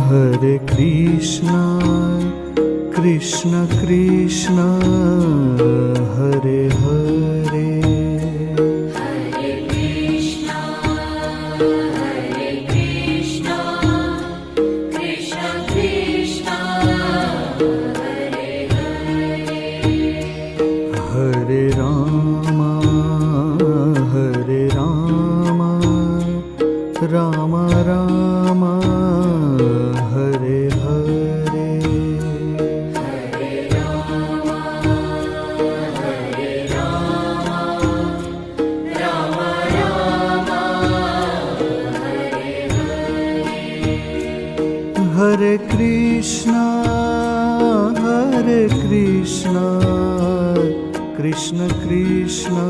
Hare Krishna, Krishna Krishna, Hare Hare. Hare Krishna, Krishna Krishna, Hare Hare. Hare Rama, Rama Rama, Hare Hare. Hare Rama, Rama Rama, Hare Hare. Hare Krishna, Krishna Krishna,